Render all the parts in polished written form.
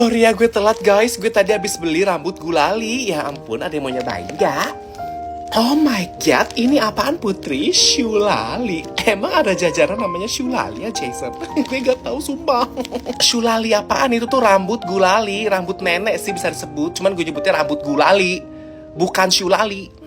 Sorry ya gue telat guys, gue tadi habis beli rambut gulali. Ya ampun, ada yang mau nyobain gak? Oh my god, ini apaan Putri? Shulali. Emang ada jajaran namanya Shulali ya Jason? Gue gak tahu sumpah. Shulali apaan? Itu tuh rambut gulali, rambut nenek sih bisa disebut. Cuman gue nyebutnya rambut gulali, bukan Shulali.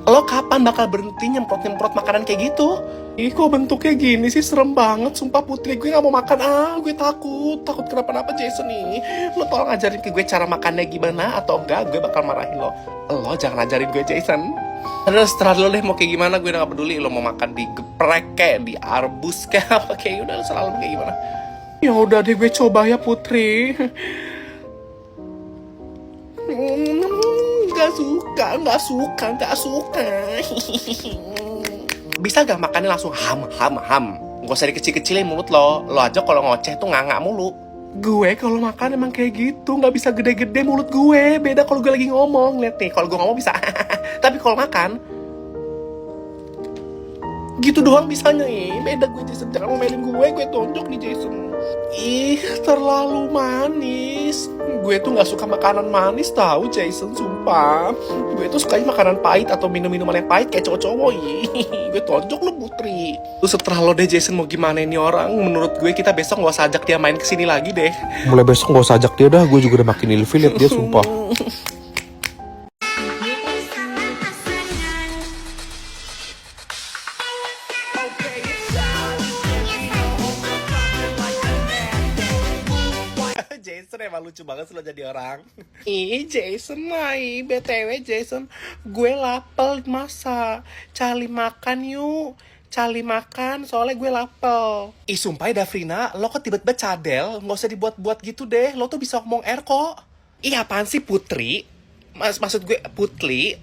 Lo kapan bakal berhenti nyemprot-nyemprot makanan kayak gitu? Ih, kok bentuknya gini sih? Serem banget, sumpah Putri. Gue gak mau makan, gue takut. Takut kenapa-napa Jason nih. Lo tolong ajarin ke gue cara makannya gimana, atau enggak gue bakal marahin lo. Lo jangan ajarin gue Jason. Terus terserah lo deh mau kayak gimana, gue udah gak peduli. Lo mau makan di geprek kayak, di arbus kayak apa, kayak udah selalu kayak gimana. Ya udah deh, gue coba ya Putri. Gak suka. Bisa gak makannya langsung ham. Gak usah dikecil-kecilin mulut lo. Lo aja kalau ngoceh tuh nganga mulu. Gue kalau makan emang kayak gitu, gak bisa gede-gede mulut gue. Beda kalau gue lagi ngomong. Lihat nih, kalau gue ngomong bisa. Tapi kalau makan gitu doang bisanya. Beda gue Jason, jangan ngomelin gue tonjok nih Jason. Ih, terlalu manis. Gue tuh gak suka makanan manis tahu Jason, sumpah. Gue tuh sukanya makanan pahit atau minum-minuman yang pahit kayak cowok-cowok. Gue tonjok lo Putri. Terus setelah lo deh Jason, mau gimana ini orang? Menurut gue kita besok gak usah ajak dia main kesini lagi deh. Mulai besok gak usah ajak dia dah, gue juga udah makin ilfil liat dia sumpah. Jason emang lucu banget lo jadi orang. Ih Jason Mai, BTW Jason, gue lapel masa. Cari makan yuk. Cari makan, soalnya gue lapel. Ih sumpah ya Davrina, lo kok tiba-tiba cadel? Gak usah dibuat-buat gitu deh, lo tuh bisa ngomong R kok. Ih apaan sih Putri? Maksud gue Putri,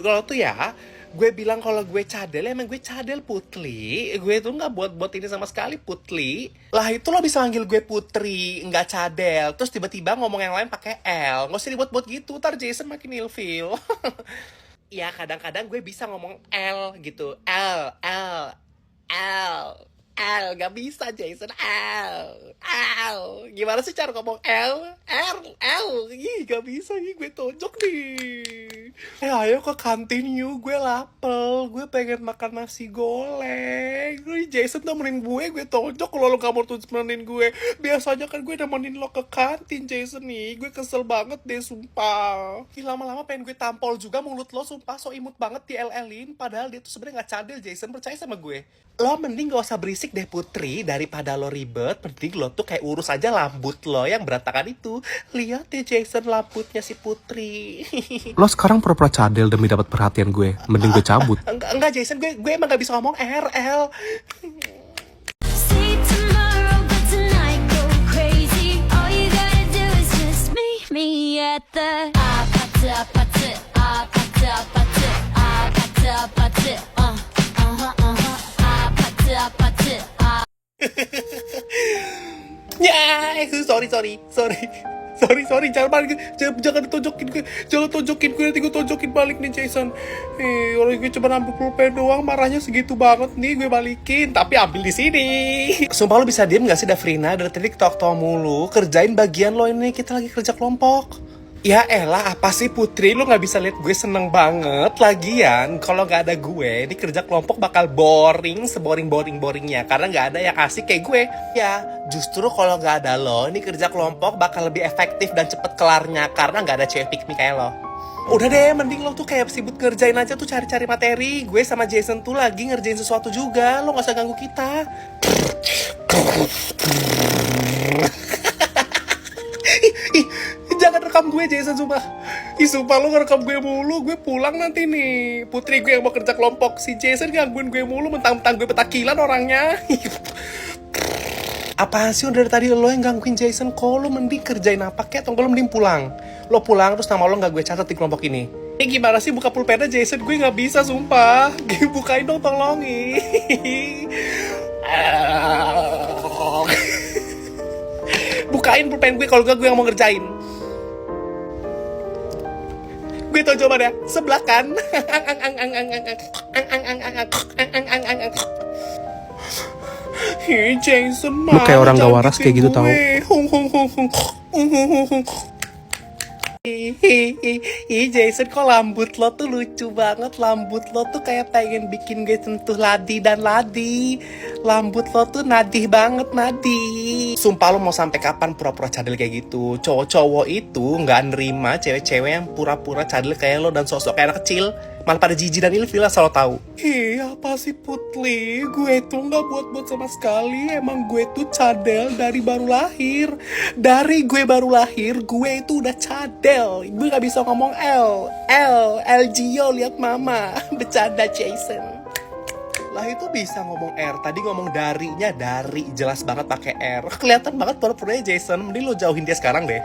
lo tuh ya, gue bilang kalau gue cadel, emang gue cadel Putri. Gue tuh nggak buat ini sama sekali Putri. Lah itu lo bisa manggil gue Putri, nggak cadel. Terus tiba-tiba ngomong yang lain pakai L. Nggak usah dibuat-buat gitu, ntar Jason makin ilfil. Ya kadang-kadang gue bisa ngomong L gitu. L, gak bisa Jason. L. Gimana sih cara ngomong L. Ih, gak bisa, gue tonjok nih. Ayo ke kantin yuk, gue lapel. Gue pengen makan nasi goreng. Jason temenin gue tonjok kalau lo gak mau tuh temenin gue. Biasanya kan gue nemenin lo ke kantin Jason nih. Gue kesel banget deh sumpah. Ih, lama-lama pengen gue tampol juga mulut lo sumpah. So imut banget di LL-in. Padahal dia tuh sebenarnya gak cadel Jason, percaya sama gue. Lo mending gak usah berisik deh Putri, daripada lo ribet. Mending lo tuh kayak urus aja rambut lo yang berantakan itu. Lihat deh Jason rambutnya si Putri. Lo sekarang pura-pura cadel demi dapat perhatian gue, mending gue cabut. Enggak Jason, gue emang gak bisa ngomong RL. Me at the 아파트 아파트 Ya, sorry, jangan tonjokin gue, nanti gue tonjokin balik nih Jason. Orang gue cuma ambil pulpen doang, marahnya segitu banget nih, gue balikin, tapi ambil di sini. Sumpah lo bisa diem gak sih Davrina? Dari tadi ketawa-ketawa mulu, kerjain bagian lo ini, kita lagi kerja kelompok. Ya elah, apa sih Putri, lo gak bisa lihat gue seneng banget. Lagian, kalau gak ada gue, ini kerja kelompok bakal boring, seboring-boringnya. Karena gak ada yang asik kayak gue. Ya, justru kalau gak ada lo, ini kerja kelompok bakal lebih efektif dan cepet kelarnya. Karena gak ada cewek pick me kayak lo. Udah deh, mending lo tuh kayak sibuk kerjain aja tuh, cari-cari materi. Gue sama Jason tuh lagi ngerjain sesuatu juga, lo gak usah ganggu kita. Jangan rekam gue Jason, sumpah. Sumpah lo ngerekam gue mulu, gue pulang nanti nih. Putri gue yang mau kerja kelompok, si Jason gangguin gue mulu, mentang-mentang gue petakilan orangnya. Apaan sih dari tadi lo yang gangguin Jason? Kok lo mending kerjain apa kek, atau lo mending pulang? Lo pulang terus nama lo gak gue catat di kelompok ini. Gimana sih buka pulpennya Jason? Gue gak bisa sumpah. Bukain dong, tolongin. Bukain pulpen gue, kalau gak gue yang mau ngerjain. Gue tau jawabannya, sebelah kan. Jason, Lu kayak orang gak jangan waras kayak gitu tau. Ih, Jason, kok rambut lo tuh lucu banget. Rambut lo tuh kayak pengen bikin gue sentuh ladi dan ladi. Rambut lo tuh nadih banget, nadih. Sumpah lo mau sampai kapan pura-pura cadel kayak gitu? Cowok-cowok itu nggak nerima cewek-cewek yang pura-pura cadel kayak lo dan sosok kayak anak kecil. Malah pada jijik dan ilfil asal lo tahu. Apa sih Putli? Gue tuh nggak buat-buat sama sekali. Emang gue tuh cadel dari baru lahir. Dari gue baru lahir, gue itu udah cadel. Gue gak bisa ngomong L Gio, lihat mama. Bercanda Jason. Lah itu bisa ngomong R. Tadi ngomong darinya dari, jelas banget pakai R. Kelihatan banget pura-puranya Jason. Mending lo jauhin dia sekarang deh.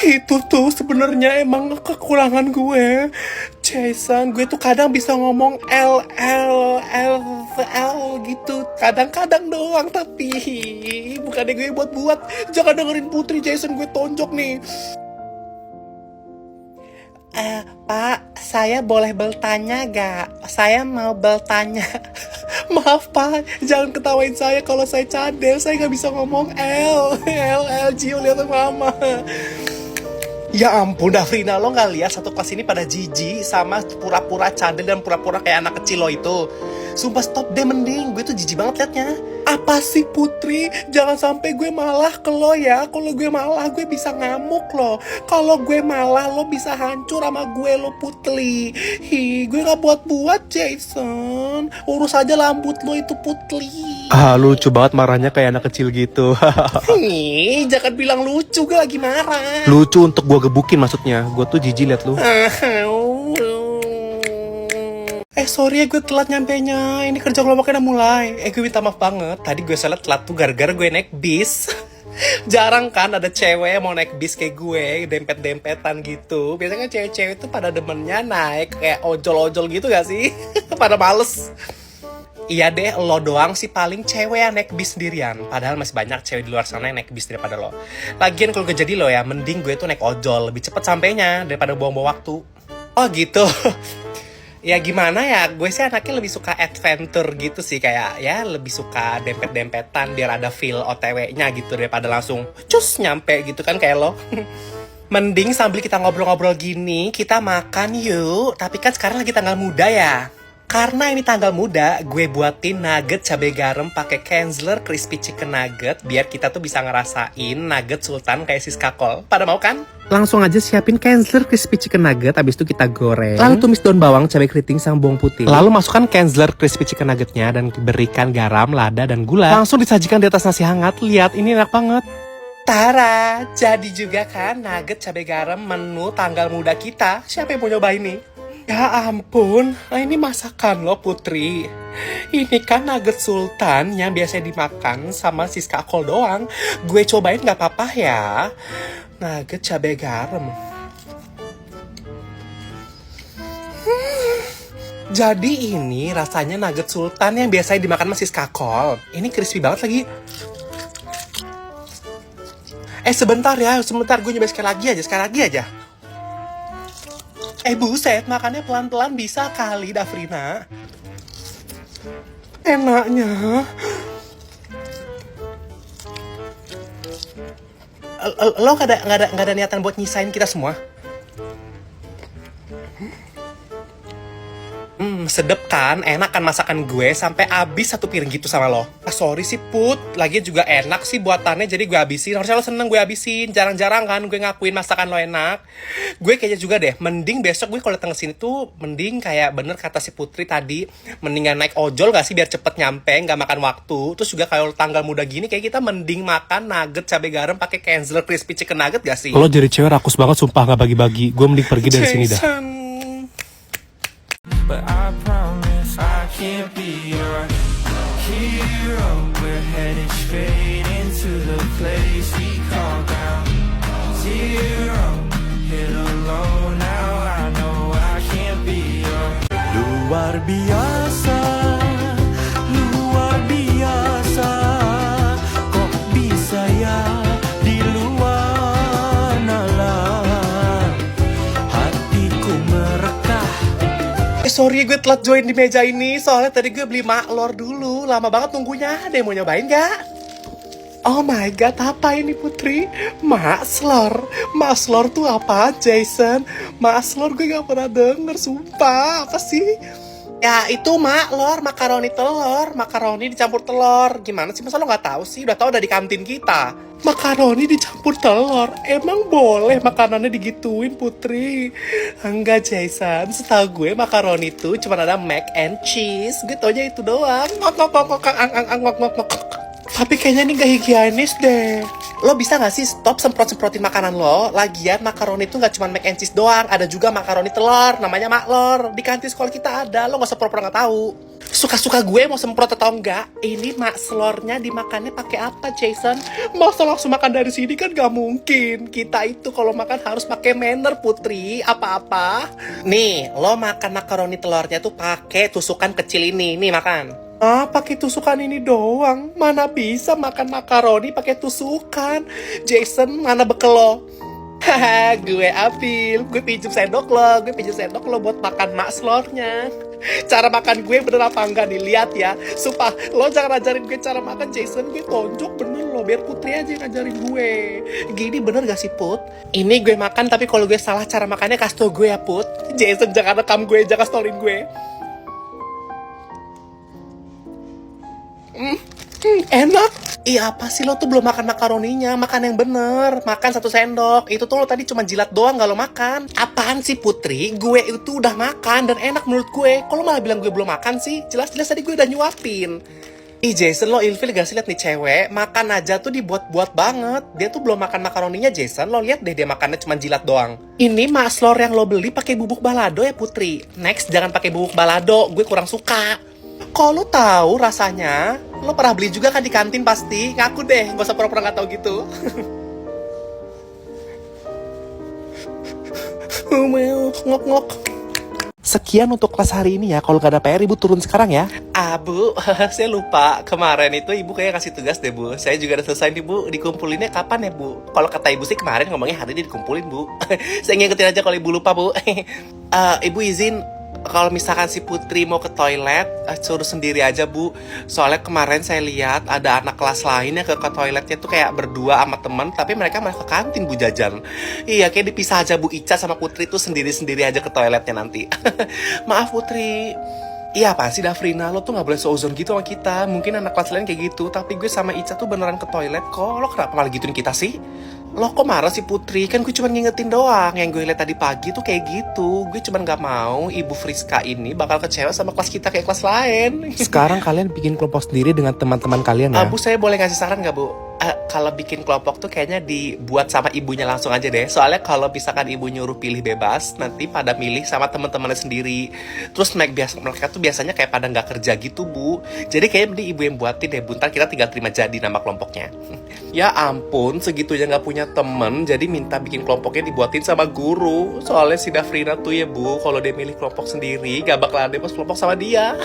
Itu tuh sebenarnya emang kekurangan gue, Jason. Gue tuh kadang bisa ngomong L gitu. Kadang-kadang doang, tapi bukannya gue buat-buat. Jangan dengerin Putri, Jason. Gue tonjok nih. Pak, saya boleh bertanya gak? Saya mau bertanya. Maaf Pak, jangan ketawain saya kalau saya cadel. Saya gak bisa ngomong L Gio, lihat mama. Ya ampun, Dafrina, lo gak lihat satu kelas ini pada jijik sama pura-pura cadel dan pura-pura kayak anak kecil lo itu. Sumpah stop deh mending, gue tuh jijik banget liatnya. Apa sih Putri? Jangan sampai gue malah ke lo ya. Kalau gue malah gue bisa ngamuk lo. Kalau gue malah lo bisa hancur sama gue lo Putri. Gue gak buat-buat Jason. Urus aja rambut lo itu Putri. Lu lucu banget marahnya kayak anak kecil gitu. Jangan bilang lucu, gue lagi marah. Lucu untuk gua gebukin maksudnya. Gua tuh jijik liat lu. Sorry ya gue telat nyampenya. Ini kerja kelompoknya udah mulai. Gue minta maaf banget. Tadi gue salah telat tuh gara-gara gue naik bis. Jarang kan ada cewek yang mau naik bis kayak gue, dempet-dempetan gitu. Biasanya kan cewek-cewek tuh pada demennya naik kayak ojol-ojol gitu gak sih? Pada males. Iya deh, lo doang sih paling cewek yang naik bis sendirian. Padahal masih banyak cewek di luar sana yang naik bis daripada lo. Lagian kalau gue jadi lo ya, mending gue tuh naik ojol. Lebih cepet sampainya daripada buang-buang waktu. Oh gitu. Ya gimana ya, gue sih anaknya lebih suka adventure gitu sih. Kayak ya lebih suka dempet-dempetan biar ada feel OTW-nya gitu daripada langsung cus nyampe gitu kan kayak lo. Mending sambil kita ngobrol-ngobrol gini, kita makan yuk. Tapi kan sekarang lagi tanggal muda ya. Karena ini tanggal muda, gue buatin nugget cabai garam pakai Kenzler crispy chicken nugget biar kita tuh bisa ngerasain nugget sultan kayak Siska Kol. Pada mau kan? Langsung aja siapin Kenzler crispy chicken nugget, habis itu kita goreng. Lalu tumis daun bawang, cabai keriting, sama bawang putih. Lalu masukkan Kenzler crispy chicken nuggetnya dan berikan garam, lada, dan gula. Langsung disajikan di atas nasi hangat. Lihat, ini enak banget. Tara, jadi juga kan nugget cabai garam menu tanggal muda kita. Siapa yang mau nyoba ini? Ya ampun, ini masakan lo Putri. Ini kan nugget sultan yang biasa dimakan sama Siska Kol doang. Gue cobain gak apa-apa ya. Nugget cabai garam. Jadi ini rasanya nugget sultan yang biasanya dimakan sama Siska Kol. Ini crispy banget lagi. Sebentar ya, gue nyoba sekali lagi aja. Buset, makannya pelan-pelan bisa kali, Dafrina. Enaknya. Lo gak ada niatan buat nyisain kita semua? Sedep kan, enak kan masakan gue sampai habis satu piring gitu sama lo. Sorry sih Put, lagi juga enak sih buatannya jadi gue habisin. Harusnya lo seneng gue habisin, jarang-jarang kan gue ngakuin masakan lo enak. Gue kayaknya juga deh, mending besok gue kalau datang kesini tuh mending kayak bener kata si Putri tadi, mendingan naik ojol gak sih biar cepet nyampe, gak makan waktu. Terus juga kalau tanggal muda gini kayak kita mending makan nugget cabai garam pakai Kenzler crispy chicken nugget gak sih? Lo jadi cewek rakus banget, sumpah gak bagi-bagi. Gue mending pergi dari sini dah. But I promise I can't be your hero. We're headed straight into the place we call ground zero. Hit alone now, I know I can't be your luar biasa, luar biasa. Kok bisa ya di luar nalar hatiku merekah. Sorry gue telat join di meja ini, soalnya tadi gue beli maklor dulu. Lama banget nunggunya, ada yang mau nyobain gak? Oh my god, apa ini Putri? Maslor. Maslor tuh apa, Jason? Maslor gue gak pernah denger, sumpah. Apa sih? Ya itu maklor, makaroni telur. Makaroni dicampur telur. Gimana sih, masa lo gak tahu sih? Udah tahu udah di kantin kita. Makaroni dicampur telur. Emang boleh makanannya digituin, Putri? Enggak, Jason. Setahu gue makaroni itu cuma ada mac and cheese. Gue taunya itu doang. Tapi kayaknya ini gak higienis deh. Lo bisa gak sih stop semprot-semprotin makanan lo? Lagian makaroni itu gak cuma mac and cheese doang. Ada juga makaroni telur, namanya maklor. Di kantin sekolah kita ada, lo gak usah pura-pura gak tahu. Suka-suka gue mau semprot atau enggak. Ini makslornya dimakannya pakai apa, Jason? Masa langsung makan dari sini kan gak mungkin. Kita itu kalau makan harus pakai manner, Putri. Apa-apa. Nih, lo makan makaroni telurnya tuh pakai tusukan kecil ini. Nih, makan. Ah, pakai tusukan ini doang. Mana bisa makan makaroni pakai tusukan? Jason, mana bekel lo? Haha, gue ambil. Gue pinjem sendok lo buat makan makslornya. Cara makan gue bener apa enggak nih? Lihat ya. Sumpah, lo jangan ajarin gue cara makan, Jason. Gue tonjok bener lo. Biar Putri aja yang ngajarin gue. Gini bener gak sih, Put? Ini gue makan, tapi kalau gue salah cara makannya kasih tau gue ya, Put. Jason, jangan rekam gue, jangan stolin gue. Enak. Iya, apa sih lo tuh belum makan makaroninya? Makan yang bener. Makan 1 sendok. Itu tuh lo tadi cuma jilat doang, gak lo makan. Apaan sih, Putri? Gue itu udah makan dan enak menurut gue. Kok lo malah bilang gue belum makan sih? Jelas-jelas tadi gue udah nyuapin. Ih, Jason, lo ilfil gak sih liat nih cewek? Makan aja tuh dibuat-buat banget. Dia tuh belum makan makaroninya, Jason. Lo lihat deh dia makannya cuma jilat doang. Ini maslor yang lo beli pakai bubuk balado ya, Putri. Next, jangan pakai bubuk balado. Gue kurang suka. Kok lo tahu rasanya? Lo pernah beli juga kan di kantin pasti? Ngaku deh, gak usah pura-pura gak tahu gitu. Ngok-ngok. Sekian untuk kelas hari ini ya. Kalau gak ada PR, Ibu turun sekarang ya. Ah, Bu, saya lupa. Kemarin itu Ibu kayak kasih tugas deh, Bu. Saya juga udah selesai nih, Bu. Dikumpulinnya kapan ya, Bu? Kalau kata Ibu sih kemarin ngomongnya hari ini dikumpulin, Bu. Saya ngikutin aja kalau Ibu lupa, Bu. Ibu izin, kalau misalkan si Putri mau ke toilet, suruh sendiri aja, Bu. Soalnya kemarin saya lihat ada anak kelas lain yang ke toiletnya tuh kayak berdua sama temen, tapi mereka malah ke kantin, Bu, jajan. Iya, kayak dipisah aja, Bu. Ica sama Putri tuh sendiri-sendiri aja ke toiletnya nanti. Maaf, Putri. Iya, apaan sih, Dafrina? Lo tuh gak boleh seuzon gitu sama kita. Mungkin anak kelas lain kayak gitu, tapi gue sama Ica tuh beneran ke toilet kok. Lo kenapa malah gituin kita sih? Lo kok marah sih, Putri? Kan gue cuma ngingetin doang. Yang gue lihat tadi pagi tuh kayak gitu. Gue cuma gak mau Ibu Friska ini bakal kecewa sama kelas kita kayak kelas lain. Sekarang kalian bikin kelompok sendiri dengan teman-teman kalian ya. Bu, saya boleh ngasih saran gak, Bu? Kalau bikin kelompok tuh kayaknya dibuat sama ibunya langsung aja deh. Soalnya kalau misalkan ibu nyuruh pilih bebas, nanti pada milih sama teman-temannya sendiri. Terus mereka tuh biasanya kayak pada nggak kerja gitu, Bu. Jadi kayaknya mending ibu yang buatin deh, Buntar kita tinggal terima jadi nama kelompoknya. Ya ampun, segitunya nggak punya temen, jadi minta bikin kelompoknya dibuatin sama guru. Soalnya si Dafrina tuh ya, Bu, kalau dia milih kelompok sendiri, gak bakalan ada pas kelompok sama dia.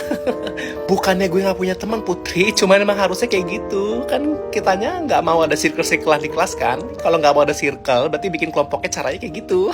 Bukannya gue nggak punya teman, Putri, cuman emang harusnya kayak gitu. Kan kitanya nggak mau ada circle-circle di kelas kan. Kalau nggak mau ada circle, berarti bikin kelompoknya caranya kayak gitu.